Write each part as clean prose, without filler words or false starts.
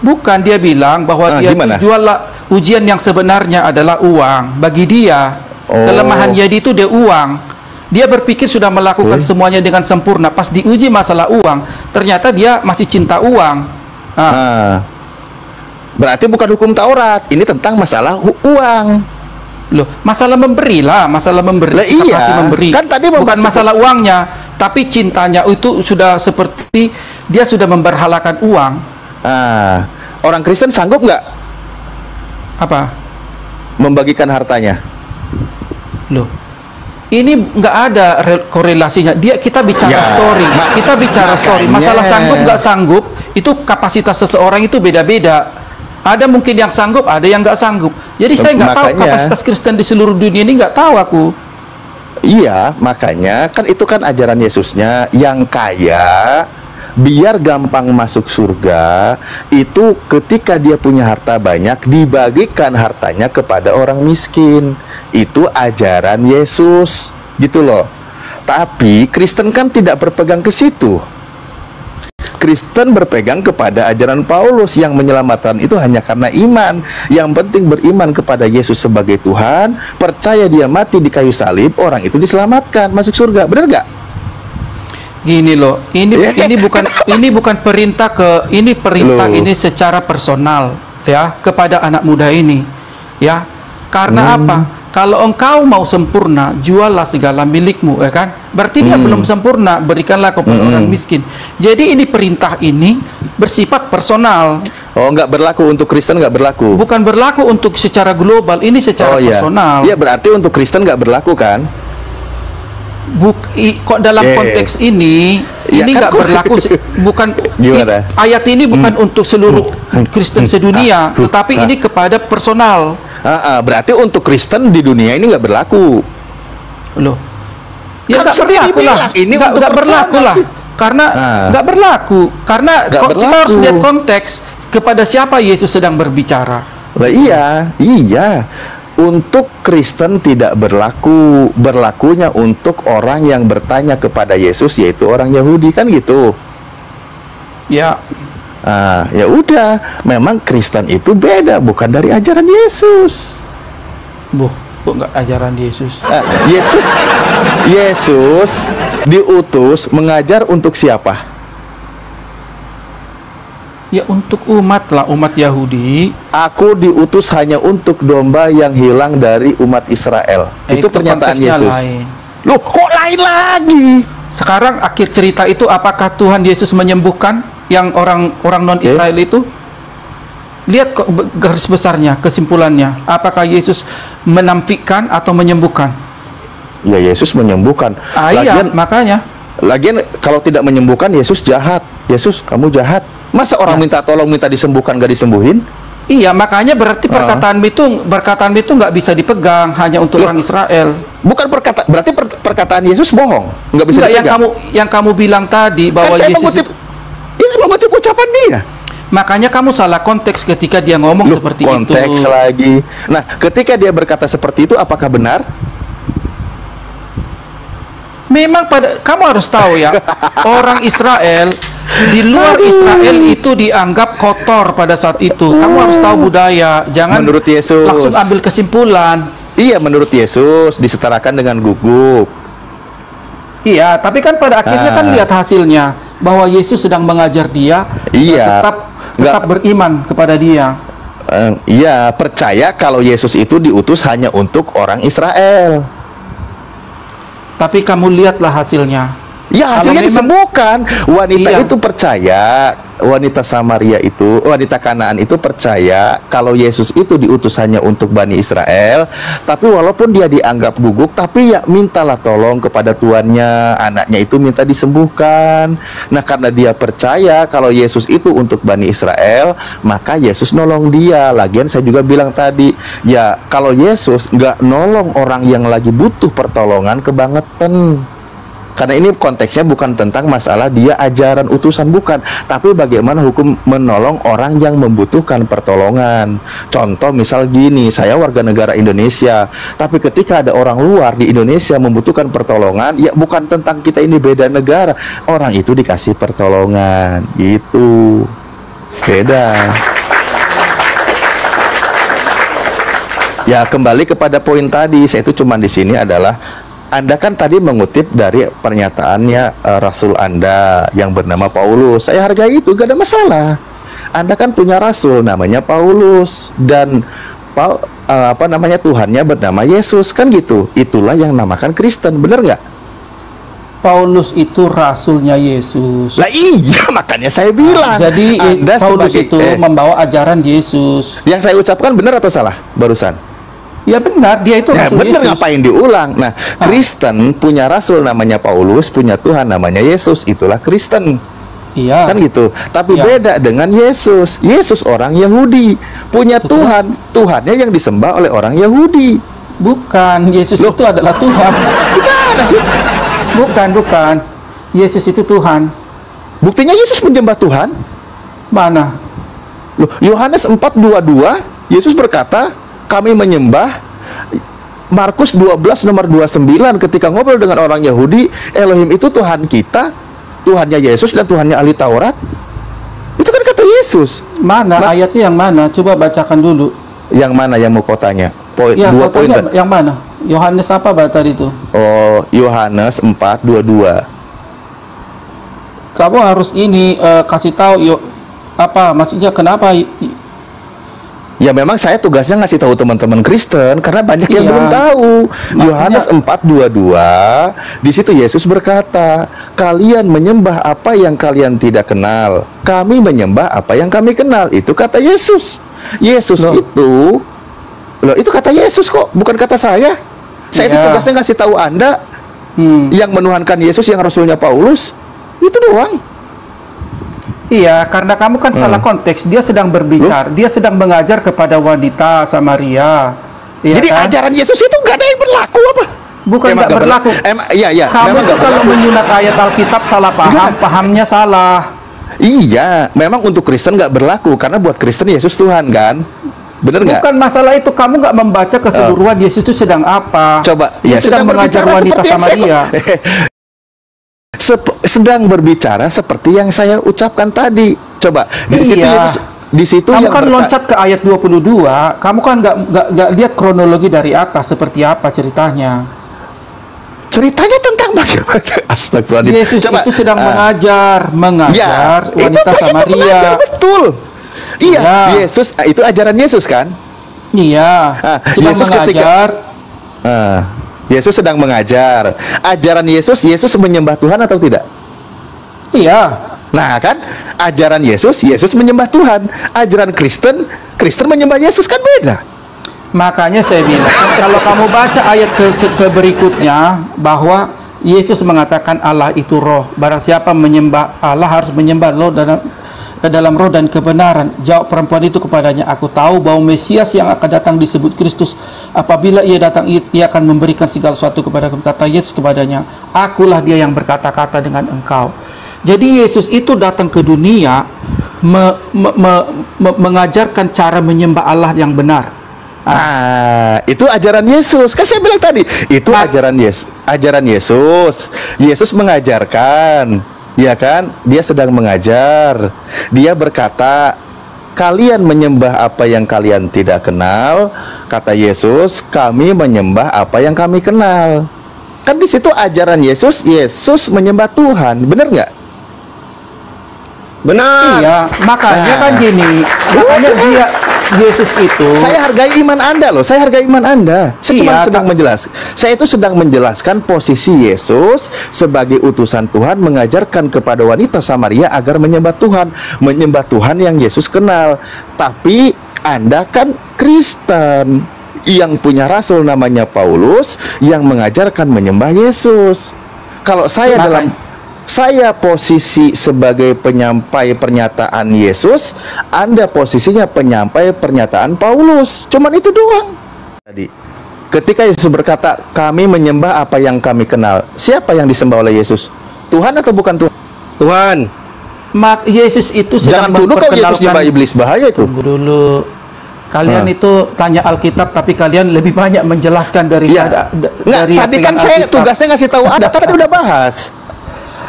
Bukan, dia bilang bahwa dia Gimana? jual ujian yang sebenarnya adalah uang. Bagi dia, kelemahan Yadi itu dia uang. Dia berpikir sudah melakukan semuanya dengan sempurna. Pas diuji masalah uang, ternyata dia masih cinta uang. Berarti bukan hukum Taurat. Ini tentang masalah uang. Loh, masalah memberi lah, masalah memberi. Lah iya, memberi. kan tadi bukan masalah uangnya, tapi cintanya itu sudah seperti dia sudah memberhalakan uang. Orang Kristen sanggup nggak apa? Membagikan hartanya? Loh, ini nggak ada korelasinya. Kita bicara story, kita bicara story. Masalah sanggup nggak sanggup itu kapasitas seseorang itu beda-beda. Ada mungkin yang sanggup, ada yang nggak sanggup. Jadi saya nggak tahu kapasitas Kristen di seluruh dunia ini, nggak tahu aku. Iya, makanya kan itu kan ajaran Yesusnya, yang kaya biar gampang masuk surga itu ketika dia punya harta banyak dibagikan hartanya kepada orang miskin. Itu ajaran Yesus gitu loh. Tapi Kristen kan tidak berpegang ke situ. Kristen berpegang kepada ajaran Paulus yang menyelamatkan itu hanya karena iman. Yang penting beriman kepada Yesus sebagai Tuhan, percaya dia mati di kayu salib, orang itu diselamatkan, masuk surga. Benar gak? Gini loh, ini bukan perintah ini secara personal ya kepada anak muda ini ya. Karena apa? Kalau engkau mau sempurna, juallah segala milikmu, ya kan? Berarti dia belum sempurna, berikanlah kepada orang miskin. Jadi ini perintah ini bersifat personal. Oh, nggak berlaku untuk Kristen, nggak berlaku? Bukan berlaku untuk secara global, ini secara personal. Iya, berarti untuk Kristen nggak berlaku kan? Kok dalam konteks ini nggak berlaku. Bukan ayat ini bukan untuk seluruh Kristen sedunia, tetapi ini kepada personal. Berarti untuk Kristen di dunia ini nggak berlaku. Loh, ya kan nggak berlaku lah. Ini nggak berlaku lah, karena nggak berlaku. Karena kita harus lihat konteks kepada siapa Yesus sedang berbicara. Lah iya. Untuk Kristen tidak berlaku, berlakunya untuk orang yang bertanya kepada Yesus, yaitu orang Yahudi, kan gitu. Ya. Ya udah, memang Kristen itu beda, bukan dari ajaran Yesus. Kok nggak ajaran Yesus? Yesus diutus mengajar untuk siapa? Ya untuk umat lah, umat Yahudi. Aku diutus hanya untuk domba yang hilang dari umat Israel. Itu pernyataan Yesus. Loh, kok lain lagi? Sekarang akhir cerita itu, apakah Tuhan Yesus menyembuhkan yang orang non Israel itu? Lihat garis besarnya, kesimpulannya. Apakah Yesus menampikkan atau menyembuhkan? Ya, Yesus menyembuhkan. Iya, makanya. Lagian kalau tidak menyembuhkan, Yesus jahat. Yesus, kamu jahat. Masa orang minta tolong, minta disembuhkan, gak disembuhin? Iya, makanya berarti perkataanmu itu nggak bisa dipegang hanya untuk orang Israel. Bukan berarti perkataan Yesus bohong, nggak bisa dipegang. Yang kamu bilang tadi bahwa kan Yesus mengutip ucapan dia. Makanya kamu salah konteks ketika dia ngomong seperti itu. Konteks lagi. Nah, ketika dia berkata seperti itu, apakah benar? Memang kamu harus tahu ya, orang Israel di luar Israel itu dianggap kotor pada saat itu. Kamu harus tahu budaya, jangan menurut Yesus langsung ambil kesimpulan. Iya, menurut Yesus disetarakan dengan guguk. Iya, tapi kan pada akhirnya kan lihat hasilnya bahwa Yesus sedang mengajar dia tetap beriman kepada dia. Iya, percaya kalau Yesus itu diutus hanya untuk orang Israel. Tapi kamu lihatlah hasilnya. Ya, hasilnya disembuhkan. Wanita itu percaya, wanita Samaria itu, wanita Kanaan itu percaya kalau Yesus itu diutus hanya untuk Bani Israel. Tapi walaupun dia dianggap guguk, tapi ya mintalah tolong kepada tuannya, anaknya itu minta disembuhkan. Nah, karena dia percaya kalau Yesus itu untuk Bani Israel, maka Yesus nolong dia. Lagian saya juga bilang tadi, ya kalau Yesus nggak nolong orang yang lagi butuh pertolongan, kebangetan. Karena ini konteksnya bukan tentang masalah dia ajaran utusan, bukan, tapi bagaimana hukum menolong orang yang membutuhkan pertolongan. Contoh misal gini, saya warga negara Indonesia, tapi ketika ada orang luar di Indonesia membutuhkan pertolongan, ya bukan tentang kita ini beda negara, orang itu dikasih pertolongan gitu. Beda. Ya, kembali kepada poin tadi, saya itu cuma di sini adalah Anda kan tadi mengutip dari pernyataannya Rasul Anda yang bernama Paulus. Saya hargai itu, gak ada masalah. Anda kan punya rasul namanya Paulus dan Tuhannya bernama Yesus, kan gitu. Itulah yang namakan Kristen, bener nggak? Paulus itu rasulnya Yesus. Lah iya, makanya saya bilang. Jadi Anda Paulus sebagai, itu membawa ajaran Yesus. Yang saya ucapkan benar atau salah barusan? Ya benar, dia itu Ya rasul benar, Yesus. ngapain diulang? Nah, Kristen punya rasul namanya Paulus, punya Tuhan namanya Yesus, itulah Kristen. Iya. Kan gitu. Tapi Iya. beda dengan Yesus. Yesus orang Yahudi, punya Tuhan, Tuhannya yang disembah oleh orang Yahudi. Bukan, Yesus Loh. itu adalah Tuhan. Gimana sih? Bukan. Yesus itu Tuhan. Buktinya Yesus menyembah Tuhan. Mana? Loh, Yohanes 4:22, Yesus berkata, kami menyembah. Markus 12 nomor 29, ketika ngobrol dengan orang Yahudi, Elohim itu Tuhan kita, Tuhannya Yesus dan Tuhannya ahli Taurat. Itu kan kata Yesus. Mana ayatnya yang mana? Coba bacakan dulu. Yang mana yang mau kau tanya? Ya, Dua poin kotanya kan? yang mana? Yohanes apa tadi itu? Oh, Yohanes 4:22. Kamu harus ini kasih tahu apa maksudnya, kenapa Ya memang saya tugasnya ngasih tahu teman-teman Kristen karena banyak yang Iya. belum tahu. Makanya- Yohanes 4:22, di situ Yesus berkata, "Kalian menyembah apa yang kalian tidak kenal. Kami menyembah apa yang kami kenal." Itu kata Yesus. Yesus itu kata Yesus kok, bukan kata saya. Saya itu Iya. tugasnya ngasih tahu Anda yang menuhankan Yesus yang rasulnya Paulus. Itu doang. Iya, karena kamu kan salah konteks. Dia sedang berbicara, dia sedang mengajar kepada wanita Samaria. Iya Jadi kan? ajaran Yesus itu nggak ada yang berlaku apa? Bukan Emang nggak nggak berlaku. Iya. Kamu Memang tuh nggak kalau berlaku. menyunat ayat Alkitab salah paham, pahamnya salah. Iya, memang untuk Kristen nggak berlaku karena buat Kristen Yesus Tuhan kan, bener nggak? Bukan masalah itu, kamu nggak membaca keseluruhan Yesus itu sedang apa. Coba, Dia ya sedang mengajar berbicara wanita seperti yang Samaria. sedang berbicara seperti yang saya ucapkan tadi. Coba di situ Iya. Yesus, di situ Kamu yang kan loncat ke ayat 22, kamu kan nggak lihat kronologi dari atas seperti apa ceritanya. ceritanya tentang bagaimana? Astagfirullahaladzim. Yesus itu sedang mengajar wanita itu Samaria. mengajar, betul. Iya, Iya. Yesus itu ajaran Yesus kan? Iya, sedang Yesus mengajar. Yesus sedang mengajar. Ajaran Yesus menyembah Tuhan atau tidak? Iya. Nah kan, ajaran Yesus menyembah Tuhan. Ajaran Kristen menyembah Yesus, kan beda. Makanya saya bilang, kalau kamu baca ayat ke berikutnya, bahwa Yesus mengatakan Allah itu roh. Barang siapa menyembah Allah harus menyembah lo dalam roh dan kebenaran. Jawab perempuan itu kepadanya, aku tahu bahwa Mesias yang akan datang disebut Kristus. Apabila ia datang, ia akan memberikan segala sesuatu kepada kami. Kata Yesus kepadanya, akulah dia yang berkata-kata dengan engkau. Jadi Yesus itu datang ke dunia mengajarkan cara menyembah Allah yang benar. Itu ajaran Yesus. Kan saya bilang tadi, itu ajaran Yesus. Yesus mengajarkan, ya kan? Dia sedang mengajar. Dia berkata, kalian menyembah apa yang kalian tidak kenal. Kata Yesus, kami menyembah apa yang kami kenal. Kan di situ ajaran Yesus menyembah Tuhan. Benar nggak? Benar. Iya, makanya kan gini, makanya Yesus itu. Saya hargai iman Anda loh. Saya hargai iman Anda. Saya cuma Iya, sedang menjelaskan. Saya itu sedang menjelaskan posisi Yesus sebagai utusan Tuhan mengajarkan kepada wanita Samaria agar menyembah Tuhan yang Yesus kenal. Tapi Anda kan Kristen yang punya rasul namanya Paulus yang mengajarkan menyembah Yesus. Kalau saya posisi sebagai penyampai pernyataan Yesus, Anda posisinya penyampai pernyataan Paulus. Cuman itu doang. Tadi, ketika Yesus berkata, kami menyembah apa yang kami kenal. Siapa yang disembah oleh Yesus? Tuhan atau bukan Tuhan? Tuhan. Yesus itu sedang Jangan tuduh kau Yesus nyembah memperkenalkan. iblis, bahaya itu. Tunggu dulu. Kalian itu tanya Alkitab, tapi kalian lebih banyak menjelaskan daripada Nggak, tadi kan saya tugasnya ngasih tahu Anda, kan tadi udah bahas.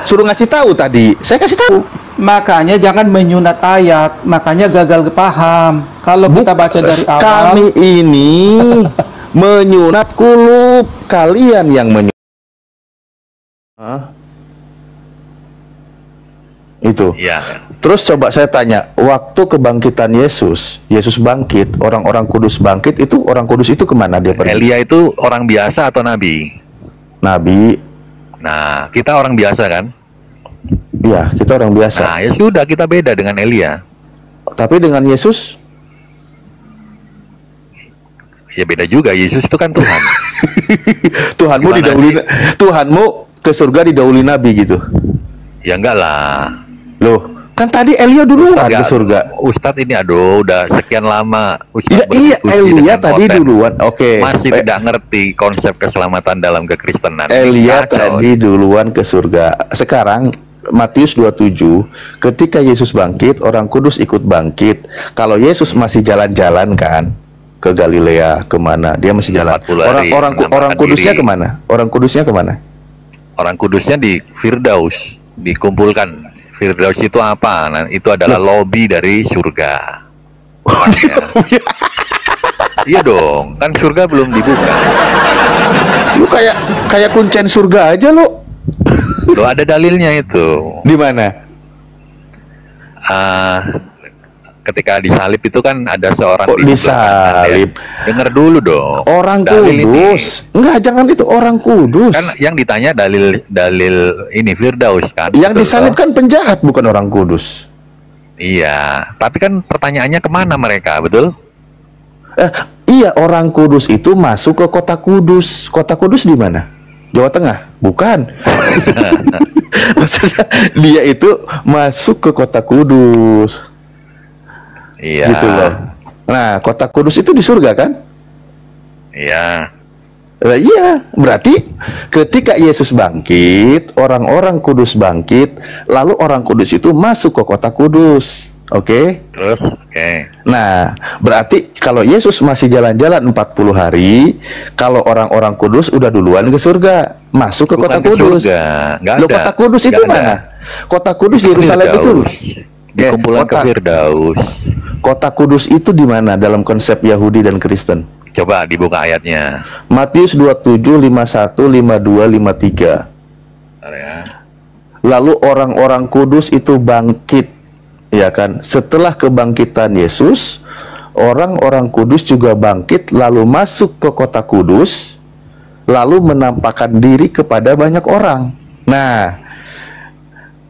Suruh ngasih tahu tadi. Saya kasih tahu. Makanya jangan menyunat ayat, makanya gagal paham. Kalau kita baca dari awal, kami ini menyunat kulub, kalian yang menyunat. Itu. Ya. Terus coba saya tanya, waktu kebangkitan Yesus, Yesus bangkit, orang-orang kudus bangkit, itu orang kudus itu kemana dia pergi? Elia itu orang biasa atau nabi? Nabi. Nah, kita orang biasa kan? Ya, kita orang biasa. Nah, ya sudah, kita beda dengan Elia. Tapi dengan Yesus, Ya beda juga, Yesus itu kan Tuhan. Tuhanmu Gimana didahului, sih? Tuhanmu ke surga didahului Nabi gitu. Ya enggak lah. Loh, kan tadi Elia duluan ke surga. Ustadz ini aduh udah sekian lama Iya, iya, Elia tadi duluan. Oke. Masih tidak ngerti konsep keselamatan dalam kekristenan. Elia Kacau. tadi duluan ke surga. Sekarang Matius 27, ketika Yesus bangkit, orang kudus ikut bangkit. Kalau Yesus masih jalan-jalan kan ke Galilea, kemana? Dia masih jalan. 40 hari Orang kudusnya diri. kemana? Orang kudusnya kemana? Orang kudusnya di Firdaus, dikumpulkan. Firdaus itu apa? Nah, itu adalah lobi dari surga. Makanya. Iya dong, kan surga belum dibuka. Lu kayak kuncen surga aja lu. Loh, ada dalilnya itu. Di mana? Ketika disalib itu kan ada seorang Oh, di sebelah disalib. kanan, ya. Dengar dulu dong. Orang Dalil kudus. Enggak, jangan itu orang kudus. Kan yang ditanya dalil ini Firdaus kan. Yang Betul, disalib toh? kan penjahat, bukan orang kudus. Iya, tapi kan pertanyaannya kemana mereka, betul? Iya, orang kudus itu masuk ke kota Kudus. Kota Kudus di mana? Jawa Tengah? Bukan. Maksudnya dia itu masuk ke kota Kudus. Iya. Gitu loh. Nah, kota Kudus itu di surga kan? Iya. Nah, iya, berarti ketika Yesus bangkit, orang-orang kudus bangkit, lalu orang kudus itu masuk ke kota Kudus. Oke? Terus, oke. Nah, berarti kalau Yesus masih jalan-jalan 40 hari, kalau orang-orang kudus udah duluan ke surga, masuk ke kota Bukan ke Kudus. surga, nggak Loh, ada. kota Kudus itu Nggak ada. mana? Kota Kudus Yerusalem itu. Firdaus. Dikumpulkan ke kota, Firdaus. kota Kudus itu di mana dalam konsep Yahudi dan Kristen? Coba dibuka ayatnya. Matius 27, 51, 52, 53. Bentar ya. Lalu orang-orang kudus itu bangkit, ya kan? Setelah kebangkitan Yesus, orang-orang kudus juga bangkit lalu masuk ke kota Kudus, lalu menampakkan diri kepada banyak orang. Nah,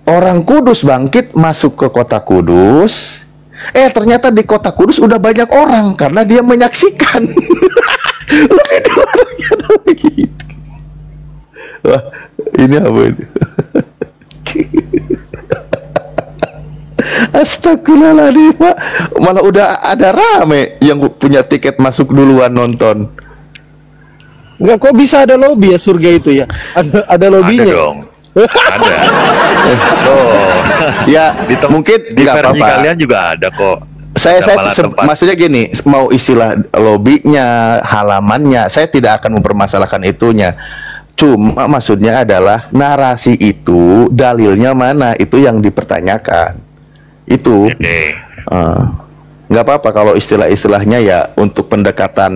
orang kudus bangkit masuk ke kota Kudus. Ternyata di kota Kudus udah banyak orang karena dia menyaksikan. Lebih dua gitu. Wah, ini apa ini? Astagfirullahaladzim, Pak. Malah udah ada rame yang punya tiket masuk duluan nonton. Enggak, kok bisa ada lobby ya surga itu ya? Ada lobbynya. Ada dong. Ada. Tuh. Ya, mungkin Di nggak versi apa-apa. kalian juga ada kok. Saya Malah tempat. maksudnya gini, mau istilah lobbynya, halamannya, saya tidak akan mempermasalahkan itunya. Cuma maksudnya adalah narasi itu dalilnya mana, itu yang dipertanyakan. Itu Oke. nggak apa-apa kalau istilah-istilahnya ya untuk pendekatan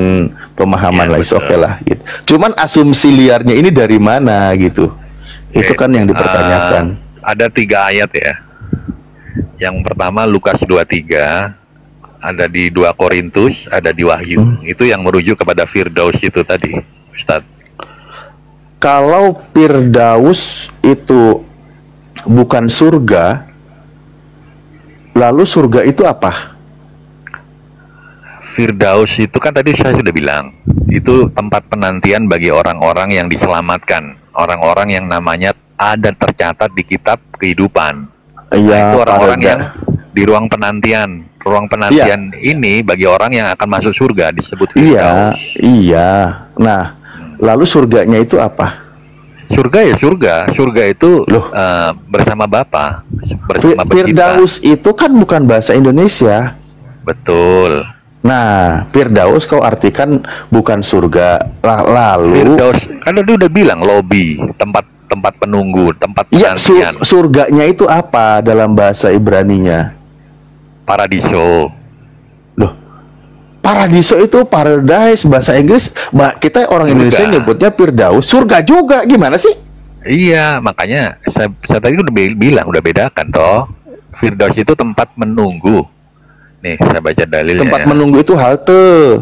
pemahaman Iya, lah, betul. oke lah gitu. Cuman asumsi liarnya ini dari mana gitu. Itu Oke. kan yang dipertanyakan. Ada 3 ayat ya. Yang pertama Lukas 23, ada di 2 Korintus, ada di Wahyu. Itu yang merujuk kepada Firdaus itu tadi, Ustadz. Kalau Firdaus itu bukan surga, lalu surga itu apa? Firdaus itu kan tadi saya sudah bilang, itu tempat penantian bagi orang-orang yang diselamatkan, orang-orang yang namanya ada tercatat di kitab kehidupan. Iya, Itu orang-orang pada- yang di ruang penantian. Ruang penantian ini bagi orang yang akan masuk surga disebut Iya, Firdaus. iya. Nah, lalu surganya itu apa? Surga ya surga. Surga itu Loh. bersama Bapa, bersama pencipta. Firdaus itu kan bukan bahasa Indonesia. Betul. Nah, Firdaus kau artikan bukan surga. Lalu Firdaus kan tadi udah bilang lobby, tempat tempat penunggu, tempat Ya, penantian. surganya itu apa dalam bahasa Ibraninya? Paradiso. Loh, paradiso itu paradise, bahasa Inggris. Kita orang Surga. Indonesia nyebutnya firdaus. Surga juga, gimana sih? Iya, makanya saya tadi udah bilang, udah bedakan toh. Firdaus itu tempat menunggu. Nih, saya baca dalilnya. Tempat ya. menunggu itu halte.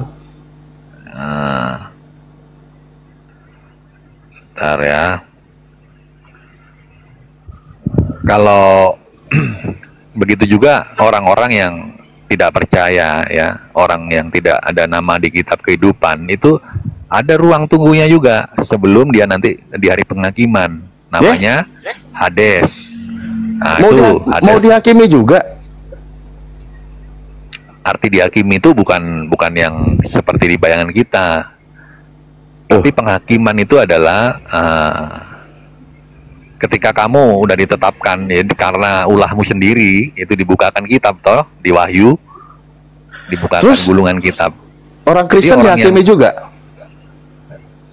Bentar ya. Kalau begitu juga orang-orang yang tidak percaya ya, orang yang tidak ada nama di kitab kehidupan itu ada ruang tunggunya juga sebelum dia nanti di hari penghakiman. Namanya Hades. Nah, itu Hades. Mau dihakimi juga. Arti dihakimi itu bukan yang seperti di bayangan kita. Tapi penghakiman itu adalah ketika kamu udah ditetapkan ya, karena ulahmu sendiri itu dibukakan kitab toh di Wahyu, dibukakan Terus, gulungan kitab. Orang Kristen dihakimi juga.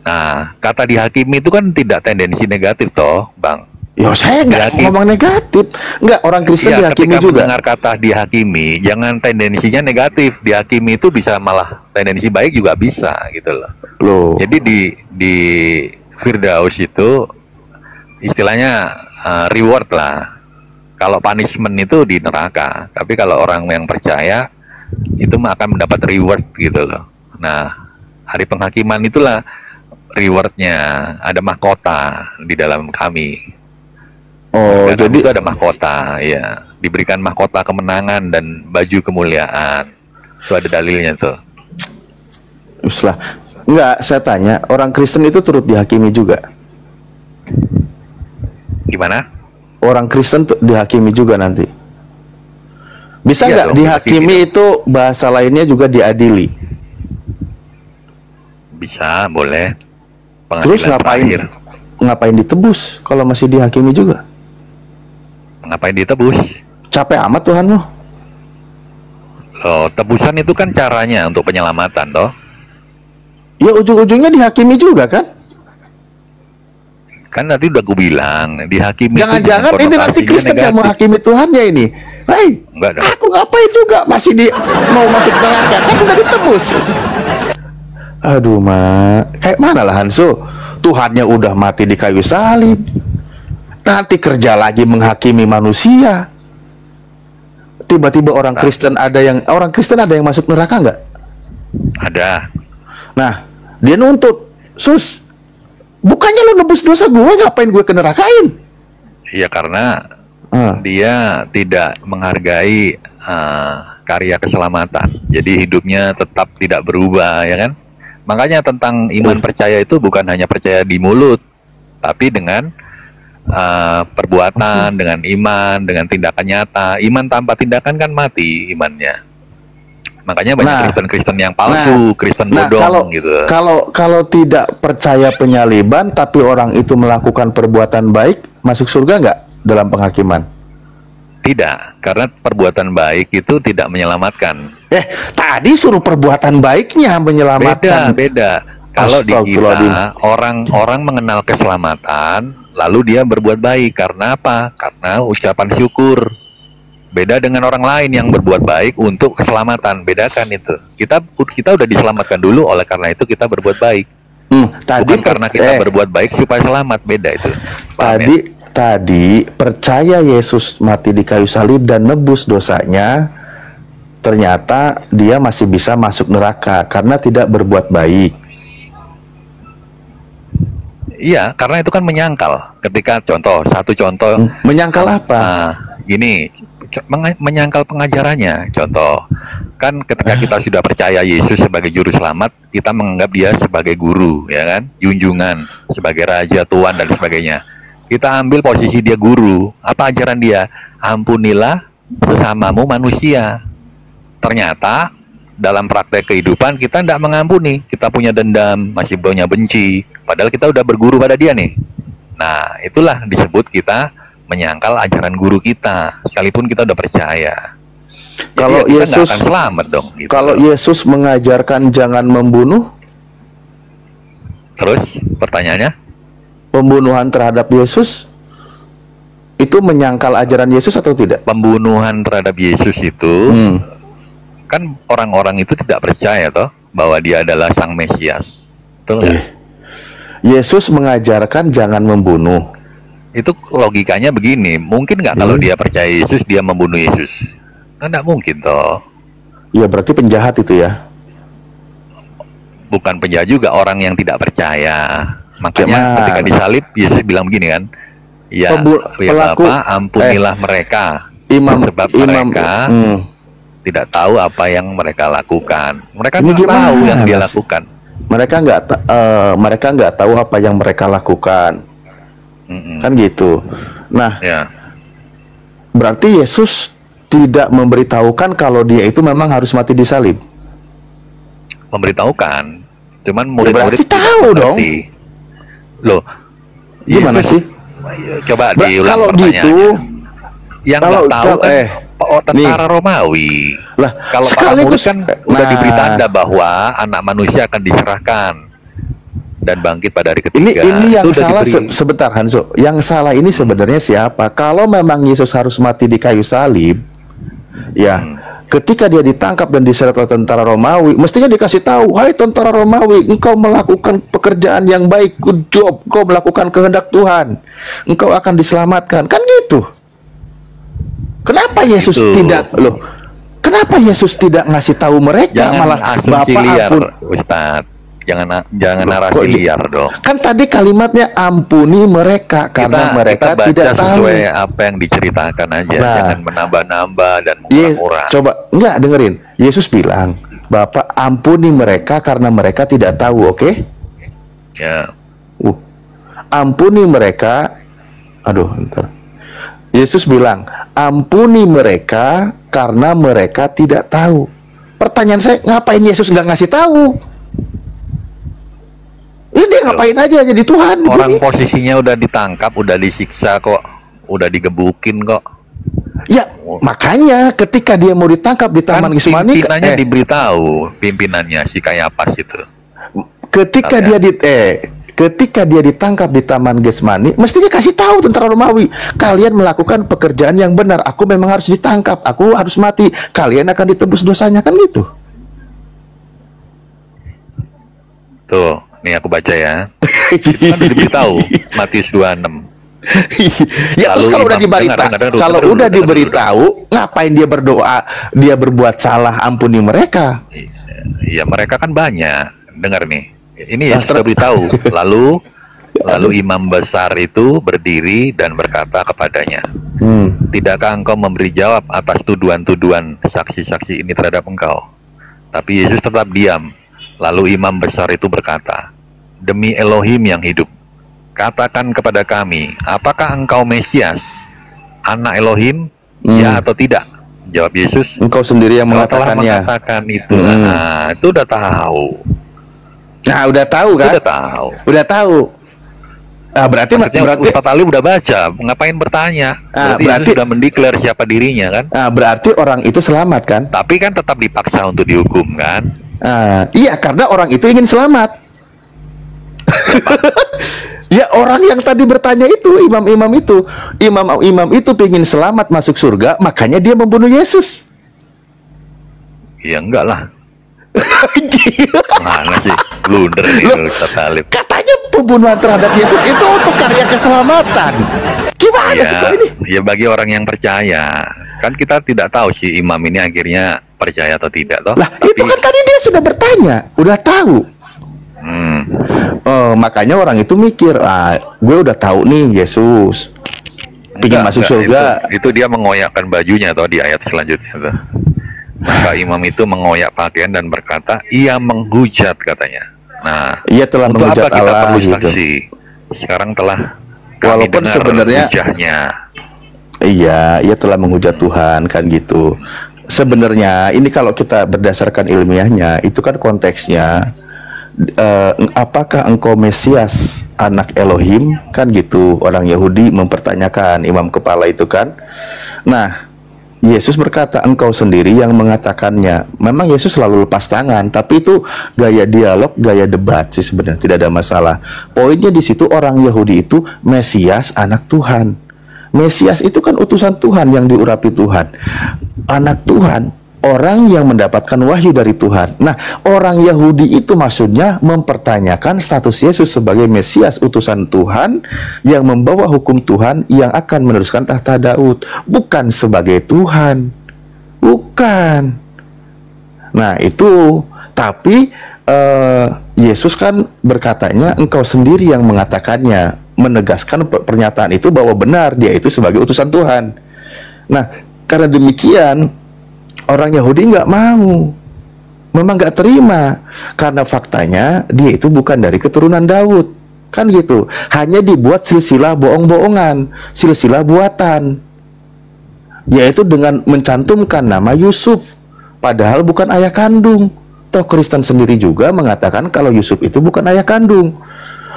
Nah, kata dihakimi itu kan tidak tendensi negatif toh, Bang. Ya saya nggak ngomong negatif. Nggak, orang Kristen Ya, dihakimi ketika juga. mendengar kata dihakimi, jangan tendensinya negatif. Dihakimi itu bisa malah tendensi baik juga bisa gitu loh. Jadi di Firdaus itu istilahnya reward lah. Kalau punishment itu di neraka, tapi kalau orang yang percaya itu mah akan mendapat reward gitu loh. Nah, hari penghakiman itulah rewardnya, ada mahkota di dalam kami. Oh, Dan jadi itu ada mahkota, ya, diberikan mahkota kemenangan dan baju kemuliaan. Itu ada dalilnya tuh. Uslah. Enggak, saya tanya, orang Kristen itu turut dihakimi juga. Gimana? Orang Kristen dihakimi juga nanti. Bisa Iya nggak dong, dihakimi itu bahasa lainnya juga diadili? Bisa, boleh. Terus Pengadilan terakhir. ngapain ditebus kalau masih dihakimi juga? Ngapain ditebus? Capek amat Tuhanmu. Loh, tebusan itu kan caranya untuk penyelamatan toh. Ya ujung-ujungnya dihakimi juga kan? Kan nanti udah gue bilang, dihakimi. Jangan-jangan ini nanti Kristen yang menghakimi Tuhannya ini. Hei, Enggak dong. aku ngapain juga masih mau masuk neraka? Kan udah ditebus. Aduh, kayak mana lah Hanso? Tuhannya udah mati di kayu salib. Nanti kerja lagi menghakimi manusia. Tiba-tiba orang Kristen ada yang masuk neraka nggak? Ada. Nah, dia nuntut, Sus, bukannya lu nebus dosa gue, ngapain gue ke nerakain? Iya, karena dia tidak menghargai karya keselamatan. Jadi hidupnya tetap tidak berubah, ya kan? Makanya tentang iman percaya itu bukan hanya percaya di mulut, tapi dengan perbuatan, dengan iman, dengan tindakan nyata. Iman tanpa tindakan kan mati imannya. Makanya banyak Kristen-Kristen yang palsu, Kristen bodong gitu. Kalau tidak percaya penyaliban tapi orang itu melakukan perbuatan baik, masuk surga nggak dalam penghakiman? Tidak, karena perbuatan baik itu tidak menyelamatkan. Tadi suruh perbuatan baiknya menyelamatkan. Beda. Kalau di kita orang mengenal keselamatan, lalu dia berbuat baik karena apa? Karena ucapan syukur. Beda dengan orang lain yang berbuat baik untuk keselamatan. Bedakan itu. Kita udah diselamatkan dulu, oleh karena itu kita berbuat baik. Bukan karena kita berbuat baik supaya selamat. Beda itu. Tadi percaya Yesus mati di kayu salib dan nebus dosanya, ternyata dia masih bisa masuk neraka karena tidak berbuat baik. Iya, karena itu kan menyangkal. Ketika satu contoh. Menyangkal apa? Gini, menyangkal pengajarannya. Contoh, kan ketika kita sudah percaya Yesus sebagai juru selamat, kita menganggap dia sebagai guru, ya kan? Junjungan, sebagai raja, tuan dan sebagainya. Kita ambil posisi dia guru. Apa ajaran dia? Ampunilah sesamamu manusia. Ternyata dalam praktek kehidupan kita tidak mengampuni, kita punya dendam, masih punya benci, padahal kita udah berguru pada dia nih. Nah, itulah disebut kita menyangkal ajaran guru kita, sekalipun kita udah percaya. Kalau kita Yesus akan selamat dong. Gitu. Kalau Yesus mengajarkan jangan membunuh, terus pertanyaannya? pembunuhan terhadap Yesus itu menyangkal ajaran Yesus atau tidak? Pembunuhan terhadap Yesus itu kan orang-orang itu tidak percaya toh bahwa dia adalah sang Mesias. Betul nggak? Yesus mengajarkan jangan membunuh. Itu logikanya begini, mungkin nggak kalau dia percaya Yesus dia membunuh Yesus? Kan nggak mungkin toh. Ya berarti penjahat itu ya. Bukan penjahat juga, orang yang tidak percaya. Makanya ketika disalib Yesus bilang begini kan, ya, ya Bapa, ampunilah mereka, sebab mereka tidak tahu apa yang mereka lakukan. Mereka tidak tahu yang dia lakukan. Mereka nggak tahu apa yang mereka lakukan. Kan gitu. Nah, berarti Yesus tidak memberitahukan kalau dia itu memang harus mati disalib. Memberitahukan, cuman murid-murid tahu dong. Loh, gimana Yesus, sih? Coba diulang kalau gitu, yang nggak tahu kan tentara Romawi. Lah, kalau para murid kan udah diberi tanda bahwa anak manusia akan diserahkan dan bangkit pada hari ketiga. Ini yang salah sebentar Hanso. Yang salah ini sebenarnya siapa? Kalau memang Yesus harus mati di kayu salib, ya. Ketika dia ditangkap dan diseret oleh tentara Romawi, mestinya dikasih tahu, hai tentara Romawi, engkau melakukan pekerjaan yang baik, good job, engkau melakukan kehendak Tuhan, engkau akan diselamatkan, kan gitu. Kenapa Yesus tidak, loh? Kenapa Yesus tidak ngasih tahu mereka, malah Bapak liar, ampun, Ustadz. Jangan narasi liar dong. Kan tadi kalimatnya ampuni mereka karena mereka kita baca tidak tahu. Sesuai apa yang diceritakan aja, jangan menambah-nambah dan murah-murah. Coba enggak dengerin. Yesus bilang, Bapak ampuni mereka karena mereka tidak tahu, oke? Ya. Ampuni mereka. Aduh, bentar. Yesus bilang, ampuni mereka karena mereka tidak tahu. Pertanyaan saya, ngapain Yesus nggak ngasih tahu? Ini dia ngapain aja jadi Tuhan? Orang posisinya udah ditangkap, udah disiksa kok, udah digebukin kok. Ya, makanya ketika dia mau ditangkap di Taman Getsemani, pimpinannya diberitahu, pimpinannya si Kayapas itu. Ketika ketika dia ditangkap di Taman Getsemani, mestinya kasih tahu tentara Romawi, kalian melakukan pekerjaan yang benar. Aku memang harus ditangkap, aku harus mati. Kalian akan ditebus dosanya, kan gitu. Tuh. Nih aku baca ya. Itu kan diberitahu Matius 26. Ya terus kalau udah diberitahu, ngapain dia berdoa, dia berbuat salah, ampuni mereka? Ya mereka kan banyak. Dengar nih. Ini ya sudah beritahu. Lalu imam besar itu berdiri dan berkata kepadanya, tidakkah engkau memberi jawab atas tuduhan-tuduhan saksi-saksi ini terhadap engkau? Tapi Yesus tetap diam. Lalu imam besar itu berkata, demi Elohim yang hidup, katakan kepada kami, apakah engkau Mesias, anak Elohim, ya atau tidak? Jawab Yesus, engkau sendiri yang mengatakannya. Mengatakan itu. Nah, itu udah tahu. Nah, udah tahu kan? Udah tahu. Nah, berarti Ustadz Ali udah baca, ngapain bertanya? Berarti Yesus sudah mendeklar siapa dirinya kan? Nah, berarti orang itu selamat kan? Tapi kan tetap dipaksa untuk dihukum kan? Iya, karena orang itu ingin selamat. Ya, orang yang tadi bertanya itu, imam-imam itu ingin selamat masuk surga, makanya dia membunuh Yesus. Ya enggak lah. Mana sih blunder nih Ustadz Talib. Katanya pembunuhan terhadap Yesus itu untuk karya keselamatan. Gimana sih kok ini? Ya bagi orang yang percaya. Kan kita tidak tahu si imam ini akhirnya percaya atau tidak toh. Lah, itu kan tadi dia sudah bertanya, udah tahu. Makanya orang itu mikir, gue udah tahu nih Yesus ingin masuk surga. Itu dia mengoyakkan bajunya toh di ayat selanjutnya tuh. Maka imam itu mengoyak pakaian dan berkata, ia menghujat katanya. Nah, ia telah menghujat kita Allah perlu gitu. saksi. Sekarang telah walaupun sebenarnya hujahnya. Iya, ia telah menghujat Tuhan kan gitu. Sebenarnya ini kalau kita berdasarkan ilmiahnya, itu kan konteksnya apakah engkau Mesias, anak Elohim, kan gitu. Orang Yahudi mempertanyakan imam kepala itu kan. Nah, Yesus berkata, engkau sendiri yang mengatakannya. Memang Yesus selalu lepas tangan, tapi itu gaya dialog, gaya debat sih sebenarnya, tidak ada masalah. Poinnya di situ, orang Yahudi itu Mesias, anak Tuhan. Mesias itu kan utusan Tuhan yang diurapi Tuhan. Anak Tuhan, orang yang mendapatkan wahyu dari Tuhan. Nah, orang Yahudi itu maksudnya mempertanyakan status Yesus sebagai Mesias, utusan Tuhan yang membawa hukum Tuhan yang akan meneruskan tahta Daud, bukan sebagai Tuhan. Bukan. Nah, itu. Tapi Yesus kan berkatanya, engkau sendiri yang mengatakannya, menegaskan pernyataan itu bahwa benar dia itu sebagai utusan Tuhan. Nah, karena demikian orang Yahudi nggak mau, memang nggak terima, karena faktanya dia itu bukan dari keturunan Daud, kan gitu. Hanya dibuat silsilah bohong-bohongan, silsilah buatan, yaitu dengan mencantumkan nama Yusuf, padahal bukan ayah kandung. Toh Kristen sendiri juga mengatakan kalau Yusuf itu bukan ayah kandung.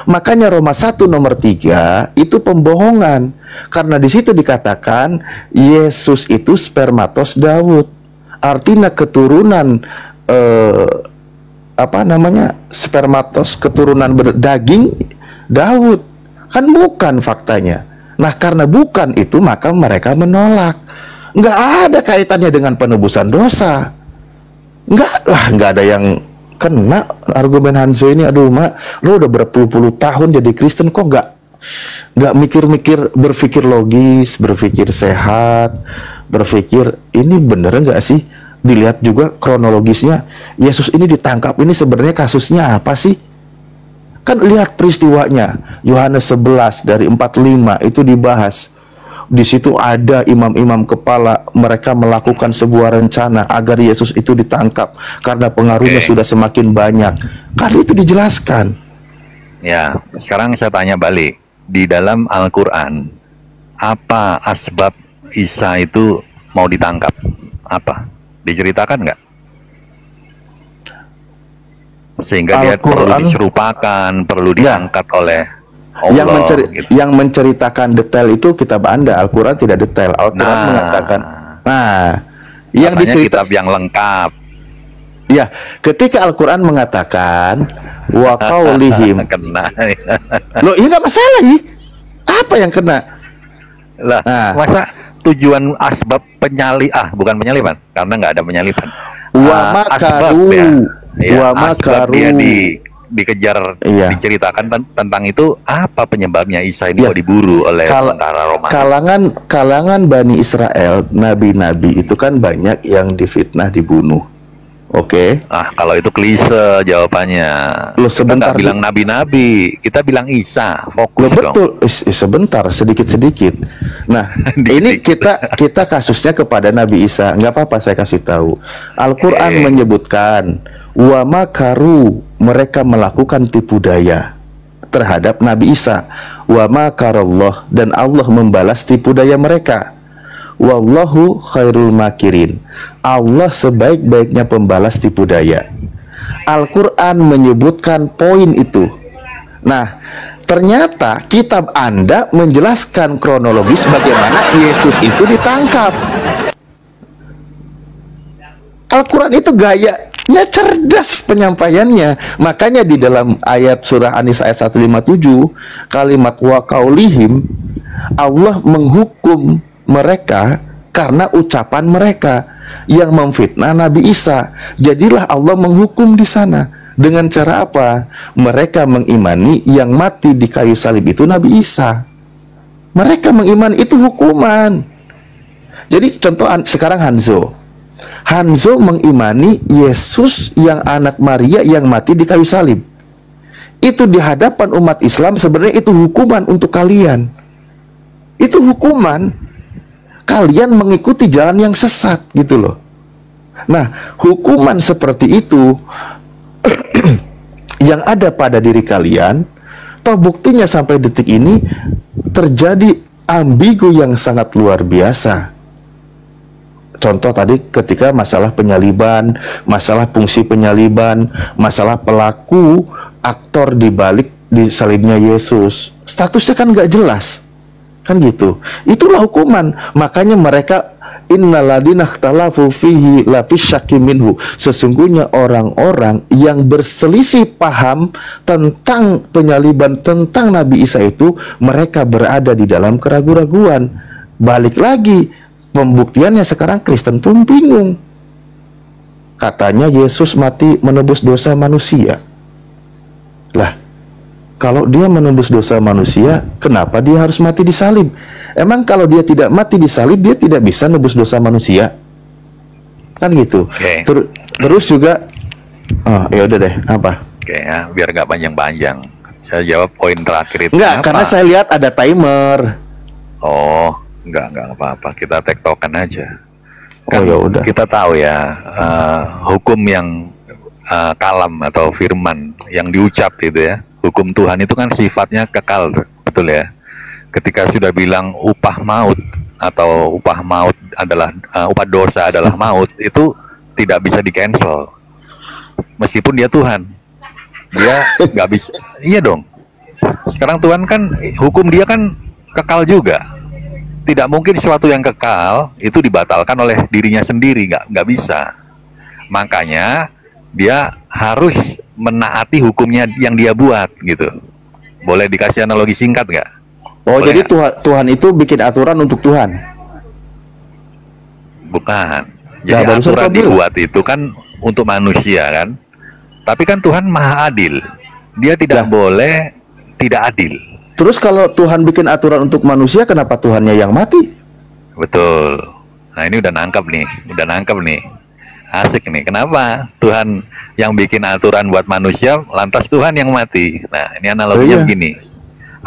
Makanya Roma 1 nomor 3 itu pembohongan, karena di situ dikatakan Yesus itu spermatos Daud. Artinya keturunan spermatos, keturunan daging Daud. Kan bukan faktanya. Nah, karena bukan itu, maka mereka menolak. Nggak ada kaitannya dengan penebusan dosa. Nggak ada yang kena argumen Hanzo ini. Aduh, Mak, lo udah berpuluh-puluh tahun jadi Kristen, kok nggak mikir-mikir, berpikir logis, berpikir sehat, berpikir ini bener nggak sih? Dilihat juga kronologisnya, Yesus ini ditangkap, ini sebenarnya kasusnya apa sih? Kan lihat peristiwanya, Yohanes 11 dari 45 itu dibahas. Di situ ada imam-imam kepala, mereka melakukan sebuah rencana agar Yesus itu ditangkap karena pengaruhnya sudah semakin banyak. Kali itu dijelaskan. Ya, sekarang saya tanya balik, di dalam Al-Quran apa asbab Isa itu mau ditangkap? Apa? Diceritakan nggak? Sehingga dia perlu diserupakan, perlu diangkat oleh Allah. Yang menceritakan detail itu kitab Anda. Al-Quran tidak detail. Al-Quran mengatakan, yang kitab yang lengkap. Ya, ketika Al-Quran mengatakan wa qaulihim. Kena. Loh, ini nggak masalah ya. Apa yang kena? Lah, masa tujuan asbab bukan penyaliban, karena nggak ada penyaliban. Wa makaru, wa makaru. Dia dikejar, diceritakan tentang itu, apa penyebabnya Isa ini kok diburu oleh tentara Romawi. Kalangan Bani Israel, nabi-nabi itu kan banyak yang difitnah, dibunuh. Oke. Kalau itu klise jawabannya. Loh, sebentar, kita nggak bilang nabi-nabi, kita bilang Isa. Fokus dong. Betul. Sebentar, sedikit-sedikit. Nah, ini kita kasusnya kepada Nabi Isa. Nggak apa-apa, saya kasih tahu. Al-Quran menyebutkan wa makaru, mereka melakukan tipu daya terhadap Nabi Isa. Wa makarallah, dan Allah membalas tipu daya mereka. Wallahu khairul makirin, Allah sebaik-baiknya pembalas tipu daya. Al-Quran menyebutkan poin itu. Nah, ternyata kitab Anda menjelaskan kronologis bagaimana Yesus itu ditangkap. Al-Quran itu gayanya cerdas penyampaiannya. Makanya di dalam ayat surah An-Nisa ayat 157, kalimat wa qaulihim, Allah menghukum mereka karena ucapan mereka yang memfitnah Nabi Isa. Jadilah Allah menghukum di sana. Dengan cara apa? Mereka mengimani yang mati di kayu salib itu Nabi Isa. Mereka mengimani itu hukuman. Jadi contoh sekarang Hanzo mengimani Yesus yang anak Maria yang mati di kayu salib. Itu di hadapan umat Islam sebenarnya itu hukuman untuk kalian. Itu hukuman. Kalian mengikuti jalan yang sesat, gitu loh. Nah, hukuman seperti itu yang ada pada diri kalian, toh buktinya sampai detik ini terjadi ambigu yang sangat luar biasa. Contoh tadi ketika masalah penyaliban, masalah fungsi penyaliban, masalah pelaku, aktor di balik disalibnya Yesus, statusnya kan nggak jelas. Kan gitu. Itulah hukuman. Makanya mereka Innaladina ikhtalafu fihi la fisyakim minhu. Sesungguhnya orang-orang yang berselisih paham tentang penyaliban, tentang Nabi Isa itu, mereka berada di dalam keraguan-raguan. Balik lagi, pembuktiannya sekarang Kristen pun bingung. Katanya Yesus mati menebus dosa manusia. Lah, kalau dia menembus dosa manusia, kenapa dia harus mati di salib? Emang kalau dia tidak mati di salib, dia tidak bisa nebus dosa manusia? Kan gitu. Oke. Terus juga, ya udah deh, apa? Oke ya, biar nggak panjang-panjang. Saya jawab poin terakhir itu. Enggak, apa? karena saya lihat ada timer. Oh, nggak apa-apa. Kita tektokan aja. Oh, ya udah. Kita tahu ya, hukum yang kalam atau firman yang diucap gitu ya. Hukum Tuhan itu kan sifatnya kekal, betul ya. Ketika sudah bilang upah maut atau upah maut adalah upah dosa adalah maut, itu tidak bisa di-cancel. Meskipun dia Tuhan, dia nggak bisa. Iya dong. Sekarang Tuhan kan hukum dia kan kekal juga. Tidak mungkin sesuatu yang kekal itu dibatalkan oleh dirinya sendiri, nggak bisa. Makanya dia harus menaati hukumnya yang dia buat gitu. Boleh dikasih analogi singkat nggak? Oh, Boleh jadi nggak? Tuhan itu bikin aturan untuk Tuhan? Bukan. Jadi barusan aturan kau bilang. dibuat itu kan untuk manusia kan. Tapi kan Tuhan maha adil. Dia tidak boleh tidak adil. Terus kalau Tuhan bikin aturan untuk manusia, kenapa Tuhannya yang mati? Betul. Nah ini udah nangkep nih. Asik nih. Kenapa Tuhan yang bikin aturan buat manusia, lantas Tuhan yang mati? Nah ini analoginya begini.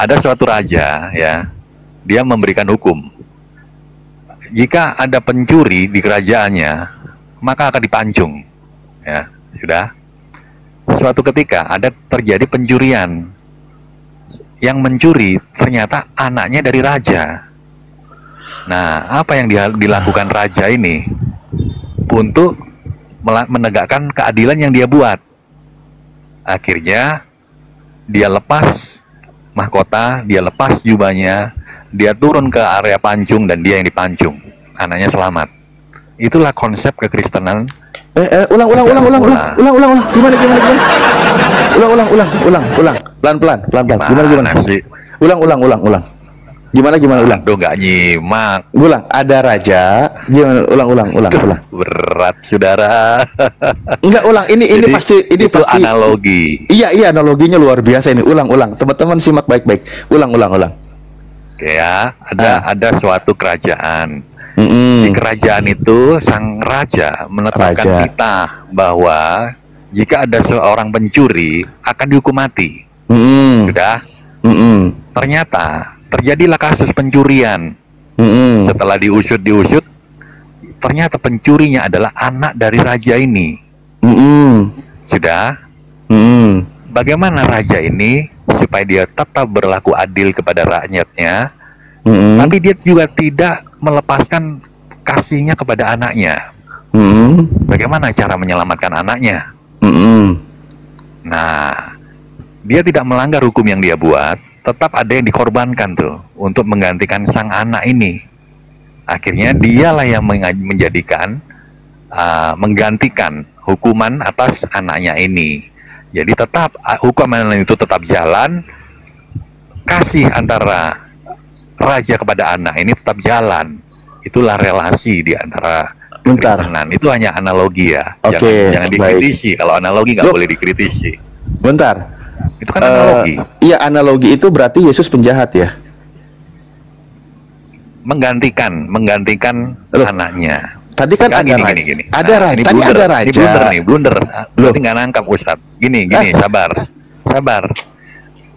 Ada suatu raja ya, dia memberikan hukum. Jika ada pencuri di kerajaannya, maka akan dipancung. Ya, sudah. Suatu ketika ada terjadi pencurian. Yang mencuri ternyata anaknya dari raja. Nah, apa yang dilakukan raja ini untuk menegakkan keadilan yang dia buat? Akhirnya dia lepas mahkota, dia lepas jubahnya, dia turun ke area pancung dan dia yang dipancung. Anaknya selamat. Itulah konsep kekristenan. Ulang. Gimana? Ulang. Pelan-pelan. Gimana? Ulang. Gimana? Ulang. Aduh, nggak nyimak. Ulang. Ada raja. Gimana? Ulang. Berat, saudara. Enggak, ulang. Ini Jadi, pasti itu analogi. Iya, analoginya luar biasa ini. Ulang. Teman-teman simak baik-baik. Ulang. Oke ya, ada suatu kerajaan. Di kerajaan itu sang raja menetapkan titah bahwa jika ada seorang pencuri akan dihukum mati. Sudah. Ternyata terjadilah kasus pencurian. Setelah diusut, ternyata pencurinya adalah anak dari raja ini. Sudah. Bagaimana raja ini supaya dia tetap berlaku adil kepada rakyatnya, tapi dia juga tidak melepaskan kasihnya kepada anaknya. Bagaimana cara menyelamatkan anaknya? Nah, dia tidak melanggar hukum yang dia buat, tetap ada yang dikorbankan tuh untuk menggantikan sang anak ini. Akhirnya dialah yang menggantikan hukuman atas anaknya ini. Jadi tetap hukuman itu tetap jalan, kasih antara raja kepada anak ini tetap jalan. Itulah relasi di antara kekristenan. Itu hanya analogi ya. Jangan dikritisi. Kalau analogi nggak boleh dikritisi. Bentar. Itu kan analogi. Iya, analogi itu berarti Yesus penjahat ya? Menggantikan anaknya. Tadi kan ada raja. Gini. Ada raja. Ini Tadi blunder, ada raja. Ini blunder. Berarti nggak nangkap Ustadz. Gini, sabar.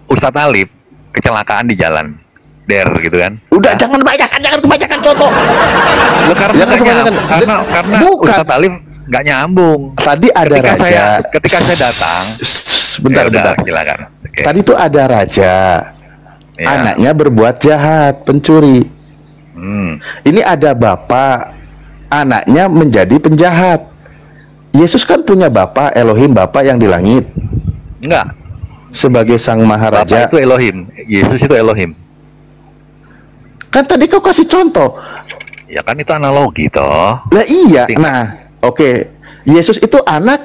Ustadz Alif kecelakaan di jalan. Gitu kan. Udah, jangan kebanyakan contoh. Karena Ustadz Alif nggak nyambung. Tadi ada raja. Ketika saya datang. Bentar. Silakan. Okay. Tadi tuh ada raja. Ya. Anaknya berbuat jahat, pencuri. Ini ada bapak. Anaknya menjadi penjahat. Yesus kan punya bapak, Elohim, bapak yang di langit. Enggak. Sebagai sang maharaja. Bapak itu Elohim. Yesus itu Elohim. Kan tadi kau kasih contoh. Ya kan itu analogi toh. Lah iya. Tingkat. Nah, oke. Yesus itu anak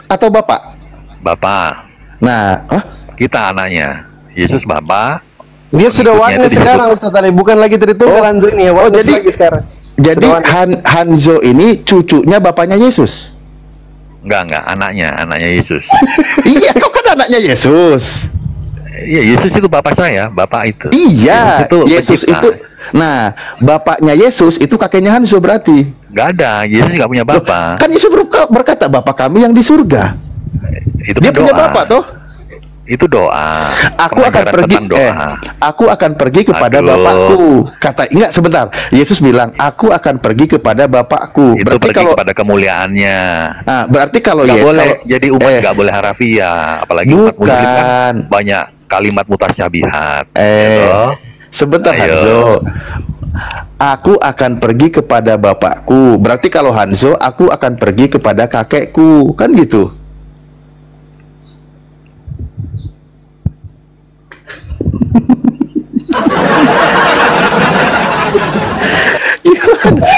atau bapak? Bapak, Nah, kita anaknya. Yesus bapak. Dia sudah Ikutnya warna itu disebut- sekarang Ustaz Ali, bukan lagi Tritunggal Hanzo ini ya, warna jadi- lagi sekarang. jadi Sudah warna. Hanzo ini cucunya bapaknya Yesus. Enggak, anaknya Yesus. Iya, kau kan anaknya Yesus. Iya, Yesus itu bapak saya, bapak itu. Iya, Yesus pencipta. itu. Nah, bapaknya Yesus itu kakeknya Hanzo berarti. Nggak ada, Yesus nggak punya Loh, bapak. kan Yesus berkata, Bapa kami yang di surga. Itu Dia kan punya doa. bapak toh. Itu doa. Aku akan Pengajaran pergi tentang doa. aku akan pergi kepada Aduh. bapakku. Kata enggak sebentar. Yesus bilang, "Aku akan pergi kepada bapakku." Itu Berarti pergi kalau kepada kemuliaannya. berarti kalau Nggak boleh kalau- jadi umat nggak boleh harafiah, apalagi umat muslim Bukan. kan banyak kalimat mutasyabihat. Sebentar Ayo. Hanzo. Aku akan pergi kepada bapakku. Berarti kalau Hanzo, aku akan pergi kepada kakekku. Kan gitu.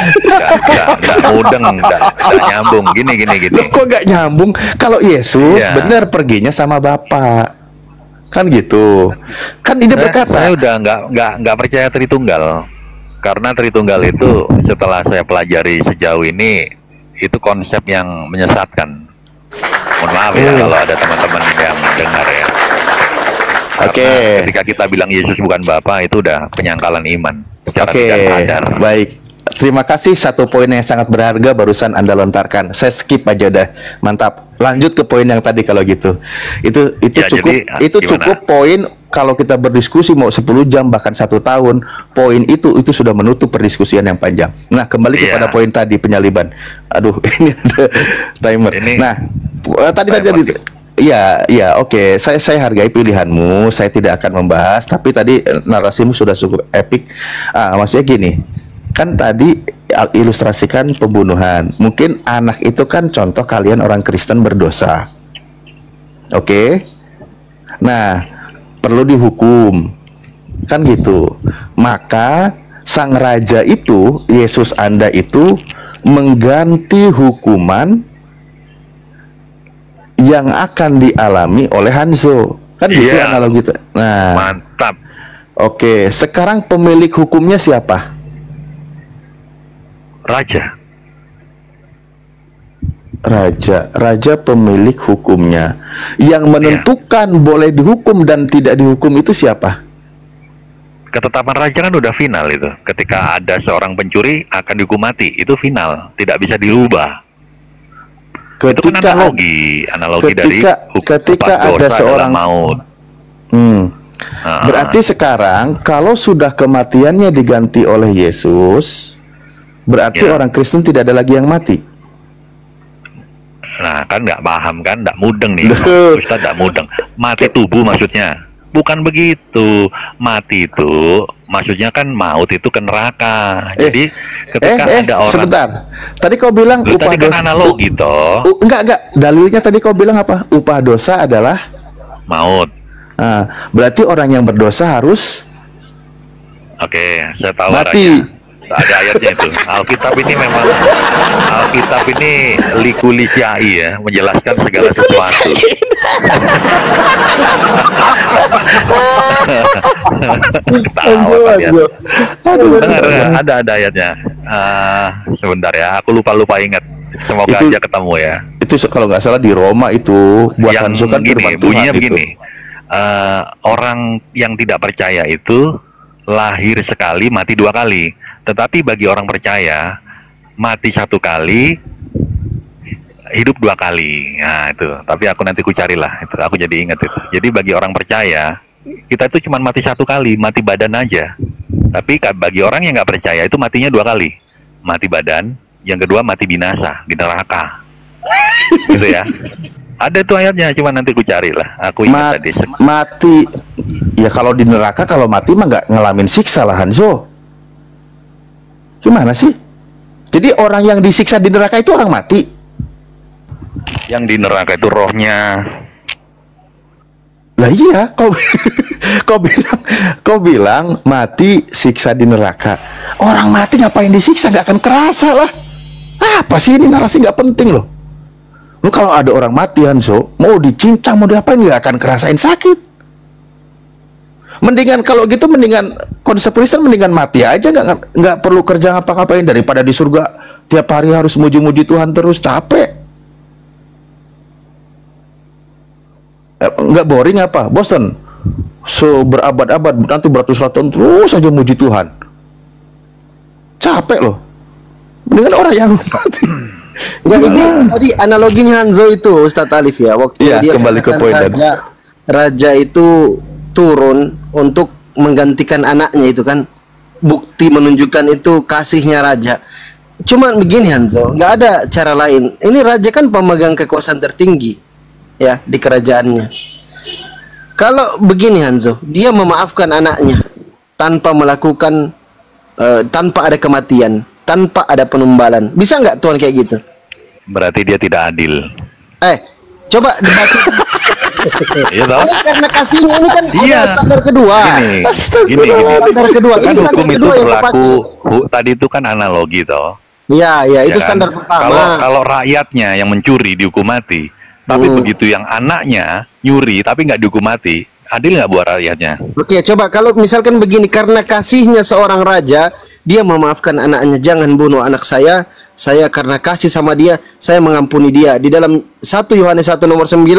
Nggak mudeng, nggak nyambung. Gini. Loh, kok gak nyambung? Kalau Yesus Iya. benar perginya sama Bapak. Kan gitu. Kan ini berkata. Saya udah nggak percaya Tritunggal, karena Tritunggal itu setelah saya pelajari sejauh ini itu konsep yang menyesatkan. Mohon maaf ya kalau ada teman-teman yang dengar ya. Karena Oke. ketika kita bilang Yesus bukan Bapa, itu udah penyangkalan iman secara Oke, tidak sadar. baik. Terima kasih, satu poin yang sangat berharga barusan Anda lontarkan. Saya skip aja dah. Mantap. Lanjut ke poin yang tadi kalau gitu. Itu Ya, cukup jadi, itu gimana? cukup poin kalau kita berdiskusi mau 10 jam bahkan 1 tahun, poin itu sudah menutup perdiskusian yang panjang. Nah, kembali Iya. kepada poin tadi penyaliban. Aduh, ini ada timer. Ini Nah, tadi timer. Iya, oke. Saya hargai pilihanmu. Saya tidak akan membahas. Tapi tadi narasimu sudah cukup epik. Maksudnya gini, kan tadi ilustrasikan pembunuhan. Mungkin anak itu kan contoh kalian orang Kristen berdosa. Oke. Nah, perlu dihukum. Kan gitu. Maka sang raja itu, Yesus Anda itu mengganti hukuman yang akan dialami oleh Hanzo. Kan gitu Iya. analogi. Nah, Mantap. oke. Sekarang pemilik hukumnya siapa? Raja. Raja pemilik hukumnya. Yang menentukan boleh dihukum dan tidak dihukum itu siapa? Ketetapan raja kan udah final itu. Ketika ada seorang pencuri akan dihukum mati, itu final, tidak bisa dirubah. Itu kan analogi dari ketika upah ada dosa seorang adalah maut. Nah, Berarti sekarang kalau sudah kematiannya diganti oleh Yesus, berarti Ya. orang Kristen tidak ada lagi yang mati. Nah, kan nggak paham kan, nggak mudeng nih. Loh. Ustaz nggak mudeng. Mati tubuh maksudnya. Bukan begitu. Mati itu maksudnya kan maut itu ke neraka. Jadi ketika ada orang sebentar. Tadi kau bilang Loh, upah tadi kan dosa. analogi toh. Enggak. Dalilnya tadi kau bilang apa? Upah dosa adalah Maut. berarti orang yang berdosa harus Oke, saya tahu mati. arahnya. Ada ayatnya itu. Alkitab ini likulisyai ya, menjelaskan segala sesuatu. Ketawa kalian. Dengar, ada ayatnya. Sebentar ya, aku lupa ingat. Semoga Itu- aja ketemu ya. Itu kalau nggak salah di Roma itu buat Yang Hanzo kan begini, firman bunyinya Tuhan itu. begini. Orang yang tidak percaya itu lahir sekali, mati 2 kali. Tetapi bagi orang percaya, mati 1 kali, hidup 2 kali. Nah itu. Tapi aku nanti ku carilah. Itu aku jadi ingat itu. Jadi bagi orang percaya, kita itu cuma mati 1 kali, mati badan aja. Tapi bagi orang yang nggak percaya itu matinya 2 kali, mati badan. Yang kedua mati binasa di neraka. Gitu ya. Ada tuh ayatnya, cuma nanti ku carilah. Aku ingat tadi. Mati ya kalau di neraka kalau mati mah nggak ngalamin siksa lah Hanzo. Gimana sih? Jadi orang yang disiksa di neraka itu orang mati. Yang di neraka itu rohnya. Lah iya, kau bilang mati siksa di neraka. Orang mati ngapain disiksa? Nggak akan kerasa lah. Apa sih ini narasi nggak penting loh. Lu kalau ada orang mati Hanso, mau dicincang mau diapain nggak akan kerasain sakit. Mendingan kalau gitu, mendingan konsep Kristen mendingan mati aja, nggak perlu kerja ngapa-ngapain daripada di surga tiap hari harus muji-muji Tuhan terus, capek. Nggak boring apa? Bosan? So berabad-abad, nanti beratus-ratus tahun terus aja muji Tuhan. Capek loh. Mendingan orang yang mati. Enggak, ini tadi analoginya Hanzo itu Ustadz Alif ya, waktu Iya, dia kembali ke poin tadi. raja itu turun untuk menggantikan anaknya, itu kan bukti menunjukkan itu kasihnya raja. Cuman begini Hanzo, nggak ada cara lain. Ini raja kan pemegang kekuasaan tertinggi ya di kerajaannya. Kalau begini Hanzo, dia memaafkan anaknya tanpa melakukan tanpa ada kematian, tanpa ada penumbalan. Bisa nggak Tuhan kayak gitu? Berarti dia tidak adil. Coba dibaca. Iya toh? Ini karena kasihnya, ini kan Iya. ada standar kedua. Gini. Standar kedua. Ini Kan standar hukum itu kedua yang berlaku. dipakai. Tadi itu kan analogi toh. Iya, itu Ya kan? standar pertama. Kalau rakyatnya yang mencuri dihukum mati, tapi begitu yang anaknya nyuri tapi nggak dihukum mati, adil nggak buat rakyatnya? Oke, coba kalau misalkan begini, karena kasihnya seorang raja, dia memaafkan anaknya, jangan bunuh anak saya karena kasih sama dia, saya mengampuni dia. Di dalam 1 Yohanes 1 nomor 9